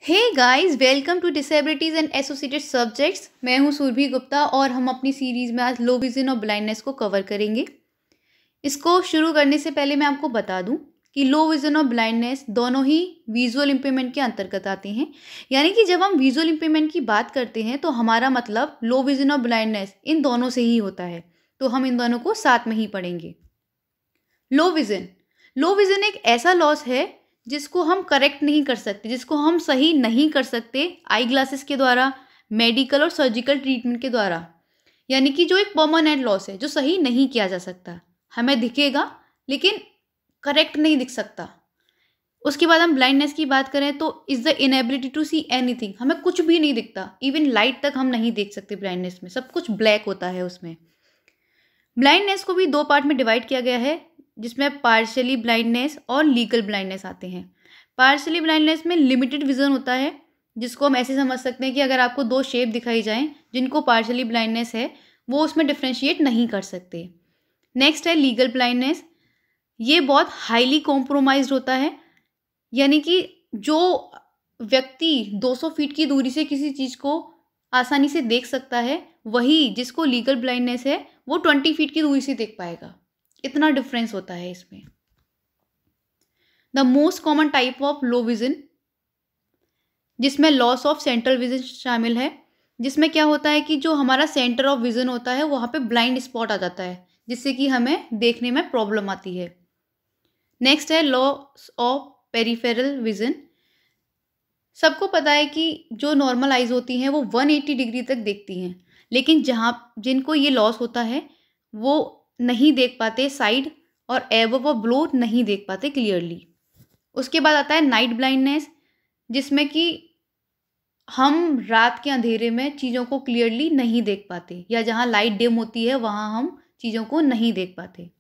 Hey guys, welcome to disabilities and associated subjects. मैं हूं सुरभि गुप्ता और हम अपनी सीरीज़ में आज लो विजन और ब्लाइंडनेस को कवर करेंगे। इसको शुरू करने से पहले मैं आपको बता दूं कि लो विजन और ब्लाइंडनेस दोनों ही विजुअल इम्पेयरमेंट के अंतर्गत आते हैं। यानी कि जब हम विजुअल इम्पेयरमेंट की बात करते हैं तो हमारा मतलब लो विजन और ब्लाइंडनेस इन दोनों से ही होता है। तो हम इन दोनों को साथ में ही पढ़ेंगे। लो विजन लो विजन एक ऐसा लॉस है जिसको हम करेक्ट नहीं कर सकते, जिसको हम सही नहीं कर सकते आई ग्लासेस के द्वारा, मेडिकल और सर्जिकल ट्रीटमेंट के द्वारा। यानी कि जो एक परमानेंट लॉस है जो सही नहीं किया जा सकता। हमें दिखेगा लेकिन करेक्ट नहीं दिख सकता। उसके बाद हम ब्लाइंडनेस की बात करें तो is the inability to see anything. हमें कुछ भी नहीं दिखता, इवन लाइट तक हम नहीं देख सकते। ब्लाइंडनेस में सब कुछ ब्लैक होता है। उसमें ब्लाइंडनेस को भी दो पार्ट में डिवाइड किया गया है, जिसमें पार्शियली ब्लाइंडनेस और लीगल ब्लाइंडनेस आते हैं। पार्शियली ब्लाइंडनेस में लिमिटेड विजन होता है, जिसको हम ऐसे समझ सकते हैं कि अगर आपको दो शेप दिखाई जाएं जिनको पार्शियली ब्लाइंडनेस है, वो उसमें डिफ्रेंशिएट नहीं कर सकते। नेक्स्ट है लीगल ब्लाइंडनेस। ये बहुत हाईली कॉम्प्रोमाइज्ड होता है। यानी कि जो व्यक्ति 200 फीट की दूरी से किसी चीज़ को आसानी से देख सकता है, वही जिसको लीगल ब्लाइंडनेस है वो 20 फीट की दूरी से देख पाएगा। इतना डिफरेंस होता है इसमें। The most common type of low vision, जिसमें लॉस ऑफ सेंट्रल विजन शामिल है, जिसमें क्या होता है कि जो हमारा सेंटर ऑफ विजन होता है वहाँ पे ब्लाइंड स्पॉट आ जाता है, जिससे कि हमें देखने में प्रॉब्लम आती है। नेक्स्ट है लॉस ऑफ पेरिफेरल विजन। सबको पता है कि जो नॉर्मल आइज होती हैं वो 180 डिग्री तक देखती हैं, लेकिन जिनको ये लॉस होता है वो नहीं देख पाते साइड, और एबव और ब्लो नहीं देख पाते क्लियरली। उसके बाद आता है नाइट ब्लाइंडनेस, जिसमें कि हम रात के अंधेरे में चीज़ों को क्लियरली नहीं देख पाते, या जहाँ लाइट डिम होती है वहाँ हम चीज़ों को नहीं देख पाते।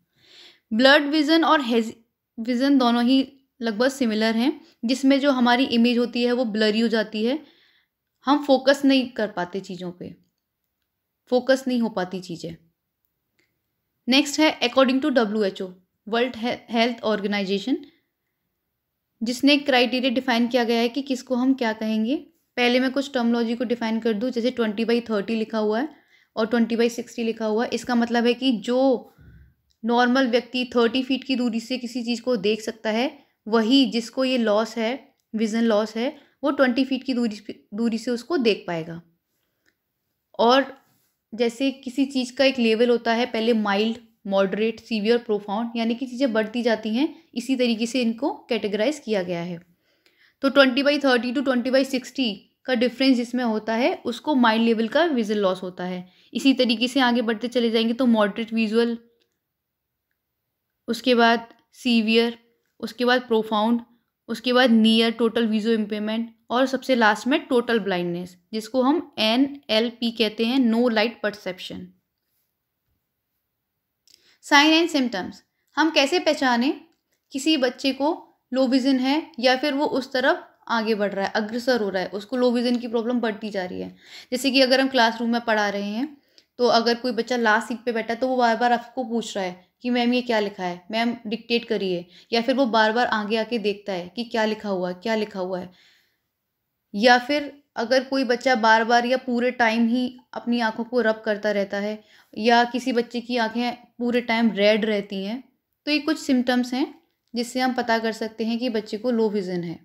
ब्लड विज़न और हेज विज़न दोनों ही लगभग सिमिलर हैं, जिसमें जो हमारी इमेज होती है वो ब्लरी हो जाती है। हम फोकस नहीं कर पाते चीज़ों पे, फोकस नहीं हो पाती चीज़ें। नेक्स्ट है according to WHO, world health organisation, जिसने एक क्राइटेरिया डिफाइन किया गया है कि किसको हम क्या कहेंगे। पहले मैं कुछ टर्मोलॉजी को डिफाइन कर दूं, जैसे 20/30 लिखा हुआ है और 20/60 लिखा हुआ है। इसका मतलब है कि जो नॉर्मल व्यक्ति 30 फीट की दूरी से किसी चीज़ को देख सकता है, वही जिसको ये लॉस है, विजन लॉस है, वो 20 फीट की दूरी से उसको देख पाएगा। और जैसे किसी चीज़ का एक लेवल होता है, पहले माइल्ड, मॉडरेट, सीवियर, प्रोफाउंड, यानी कि चीज़ें बढ़ती जाती हैं, इसी तरीके से इनको कैटेगराइज किया गया है। तो 20/30 टू 20/60 का डिफरेंस जिसमें होता है उसको माइल्ड लेवल का विजन लॉस होता है। इसी तरीके से आगे बढ़ते चले जाएंगे तो मॉडरेट विजुअल, उसके बाद सीवियर, उसके बाद प्रोफाउंड, उसके बाद नियर टोटल विजुअल इम्पेयरमेंट, और सबसे लास्ट में टोटल ब्लाइंडनेस, जिसको हम NLP कहते हैं, no light perception. Sign and symptoms. हम कैसे पहचाने किसी बच्चे को लो विजन है या फिर वो उस तरफ आगे बढ़ रहा है, अग्रसर हो रहा है, उसको लो विजन की प्रॉब्लम बढ़ती जा रही है। जैसे कि अगर हम क्लासरूम में पढ़ा रहे हैं तो अगर कोई बच्चा लास्ट सीट पे बैठा है तो वो बार बार आपको पूछ रहा है कि मैम ये क्या लिखा है, मैम डिक्टेट करिए, या फिर वो बार बार आगे आके देखता है कि क्या लिखा हुआ है, क्या लिखा हुआ है। या फिर अगर कोई बच्चा बार बार या पूरे टाइम ही अपनी आंखों को रब करता रहता है, या किसी बच्चे की आंखें पूरे टाइम रेड रहती हैं, तो ये कुछ सिम्टम्स हैं जिससे हम पता कर सकते हैं कि बच्चे को लो विजन है।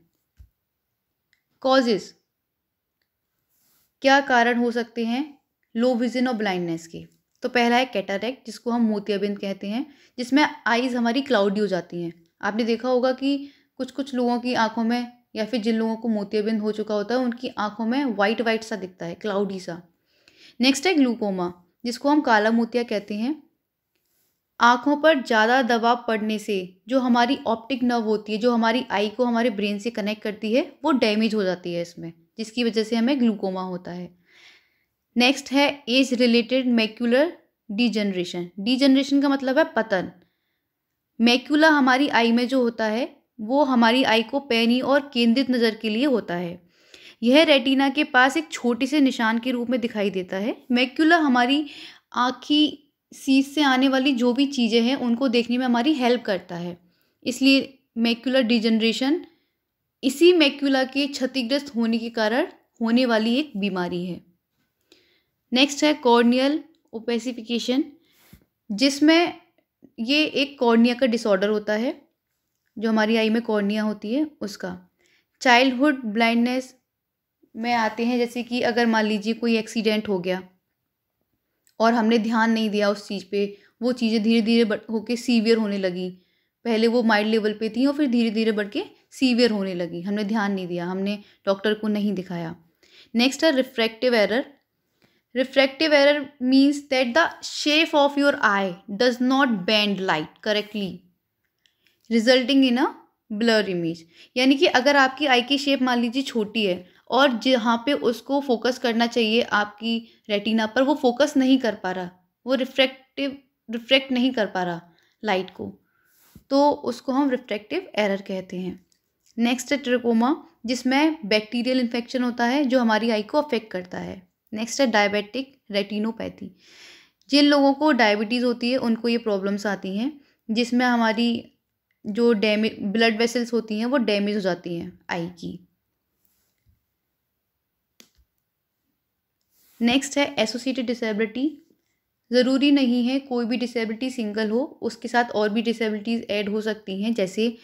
कॉजेस, क्या कारण हो सकते हैं लो विजन और ब्लाइंडनेस के। तो पहला है कैटरैक्ट, जिसको हम मोतियाबिंद कहते हैं, जिसमें आईज हमारी क्लाउडी हो जाती हैं। आपने देखा होगा कि कुछ कुछ लोगों की आंखों में, या फिर जिन लोगों को मोतियाबिंद हो चुका होता है, उनकी आंखों में वाइट वाइट सा दिखता है, क्लाउडी सा। नेक्स्ट है ग्लूकोमा, जिसको हम काला मोतिया कहते हैं। आंखों पर ज़्यादा दबाव पड़ने से जो हमारी ऑप्टिक नर्व होती है, जो हमारी आई को हमारे ब्रेन से कनेक्ट करती है, वो डैमेज हो जाती है इसमें, जिसकी वजह से हमें ग्लूकोमा होता है। नेक्स्ट है age related macular degeneration. Degeneration का मतलब है पतन। मैक्यूला हमारी आई में जो होता है वो हमारी आई को पैनी और केंद्रित नज़र के लिए होता है। यह रेटिना के पास एक छोटे से निशान के रूप में दिखाई देता है। मैक्यूला हमारी आँखी सीध से आने वाली जो भी चीज़ें हैं उनको देखने में हमारी हेल्प करता है। इसलिए मैक्यूलर डिजनरेशन इसी मैक्यूला के क्षतिग्रस्त होने के कारण होने वाली एक बीमारी है। नेक्स्ट है कॉर्नियल ओपेसिफिकेशन, जिसमें ये एक कॉर्निया का डिसऑर्डर होता है, जो हमारी आई में कॉर्निया होती है उसका। चाइल्डहुड ब्लाइंडनेस में आते हैं, जैसे कि अगर मान लीजिए कोई एक्सीडेंट हो गया और हमने ध्यान नहीं दिया उस चीज़ पे, वो चीज़ें धीरे धीरे होके सीवियर होने लगी। पहले वो माइल्ड लेवल पे थी और फिर धीरे धीरे बढ़ के सीवियर होने लगी, हमने ध्यान नहीं दिया, हमने डॉक्टर को नहीं दिखाया। नेक्स्ट है refractive error. Refractive error means that the shape of your I does not bend light correctly resulting in a blur image. यानी कि अगर आपकी आई की शेप मान लीजिए छोटी है और जहाँ पे उसको फोकस करना चाहिए आपकी रेटिना पर, वो फोकस नहीं कर पा रहा, वो रिफ्रैक्ट नहीं कर पा रहा लाइट को, तो उसको हम रिफ्रैक्टिव एरर कहते हैं। नेक्स्ट है ट्रकोमा, जिसमें बैक्टीरियल इन्फेक्शन होता है जो हमारी आई को अफेक्ट करता है। नेक्स्ट है डायबिटिक रेटिनोपैथी। जिन लोगों को डायबिटीज़ होती है उनको ये प्रॉब्लम्स आती हैं, जिसमें हमारी जो ब्लड वेसल्स होती हैं वो डैमेज हो जाती हैं आई की। नेक्स्ट है एसोसिएटेड डिसेबिलिटी। ज़रूरी नहीं है कोई भी डिसेबिलिटी सिंगल हो, उसके साथ और भी डिसेबिलिटीज़ ऐड हो सकती हैं, जैसे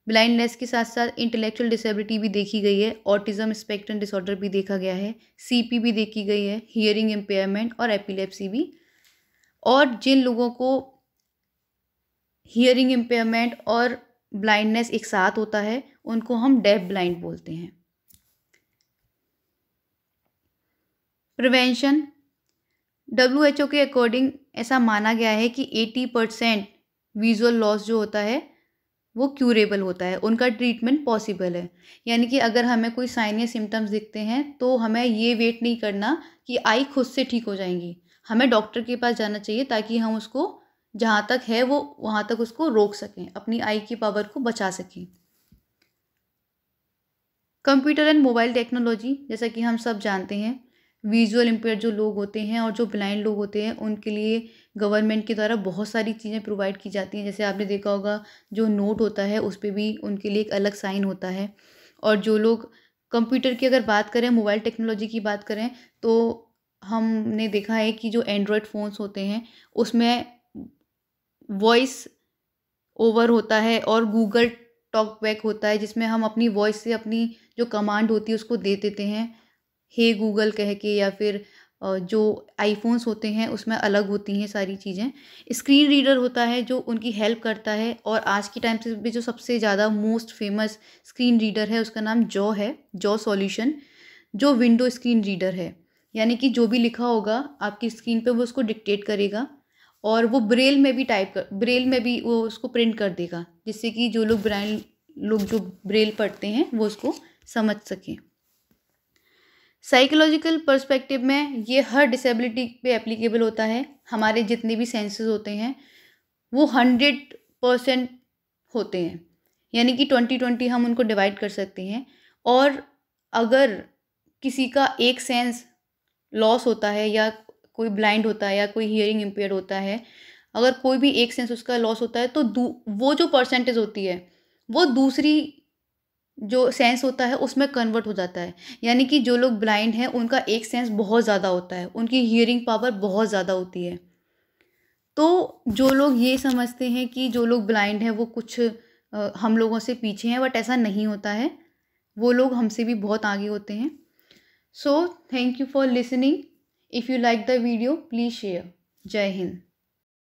ब्लाइंडनेस के साथ साथ इंटेलेक्चुअल डिसेबिलिटी भी देखी गई है, ऑटिज्म स्पेक्ट्रम डिसऑर्डर भी देखा गया है, सीपी भी देखी गई है, हियरिंग इम्पेयरमेंट और एपिलेप्सी भी। और जिन लोगों को हियरिंग इम्पेयरमेंट और ब्लाइंडनेस एक साथ होता है उनको हम डेफ ब्लाइंड बोलते हैं। प्रिवेंशन, WHO के अकॉर्डिंग ऐसा माना गया है कि 80% विजुअल लॉस जो होता है वो क्यूरेबल होता है, उनका ट्रीटमेंट पॉसिबल है। यानी कि अगर हमें कोई साइन या सिम्टम्स दिखते हैं तो हमें ये वेट नहीं करना कि आई खुद से ठीक हो जाएंगी, हमें डॉक्टर के पास जाना चाहिए ताकि हम उसको जहाँ तक है वो वहाँ तक उसको रोक सकें, अपनी आई की पावर को बचा सकें। कंप्यूटर एंड मोबाइल टेक्नोलॉजी, जैसा कि हम सब जानते हैं, विजुअल इम्पेयर जो लोग होते हैं और जो ब्लाइंड लोग होते हैं उनके लिए गवर्नमेंट के द्वारा बहुत सारी चीज़ें प्रोवाइड की जाती हैं। जैसे आपने देखा होगा जो नोट होता है उस पर भी उनके लिए एक अलग साइन होता है। और जो लोग कंप्यूटर की अगर बात करें, मोबाइल टेक्नोलॉजी की बात करें, तो हमने देखा है कि जो एंड्रॉयड फ़ोन्स होते हैं उसमें वॉइस ओवर होता है और गूगल टॉक बैक होता है, जिसमें हम अपनी वॉइस से अपनी जो कमांड होती है उसको दे देते हैं, हे गूगल कह के, या फिर जो आईफोन्स होते हैं उसमें अलग होती हैं सारी चीज़ें। स्क्रीन रीडर होता है जो उनकी हेल्प करता है, और आज के टाइम से भी जो सबसे ज़्यादा मोस्ट फेमस स्क्रीन रीडर है उसका नाम जॉ है, जॉ सॉल्यूशन, जो विंडो स्क्रीन रीडर है। यानी कि जो भी लिखा होगा आपकी स्क्रीन पे वो उसको डिक्टेट करेगा और वो ब्रेल में भी वो उसको प्रिंट कर देगा, जिससे कि जो लोग जो ब्रेल पढ़ते हैं वो उसको समझ सकें। साइकोलॉजिकल पर्सपेक्टिव में ये हर डिसेबिलिटी पे एप्लीकेबल होता है। हमारे जितने भी सेंसेस होते हैं वो 100% होते हैं, यानी कि 20-20 हम उनको डिवाइड कर सकते हैं। और अगर किसी का एक सेंस लॉस होता है, या कोई ब्लाइंड होता है, या कोई हियरिंग इम्पेयर होता है, अगर कोई भी एक सेंस उसका लॉस होता है तो वो जो परसेंटेज होती है वो दूसरी जो सेंस होता है उसमें कन्वर्ट हो जाता है। यानी कि जो लोग ब्लाइंड हैं उनका एक सेंस बहुत ज़्यादा होता है, उनकी हियरिंग पावर बहुत ज़्यादा होती है। तो जो लोग ये समझते हैं कि जो लोग ब्लाइंड हैं वो कुछ हम लोगों से पीछे हैं, बट ऐसा नहीं होता है, वो लोग हमसे भी बहुत आगे होते हैं। So thank you for listening. If you like the video please share. जय हिंद।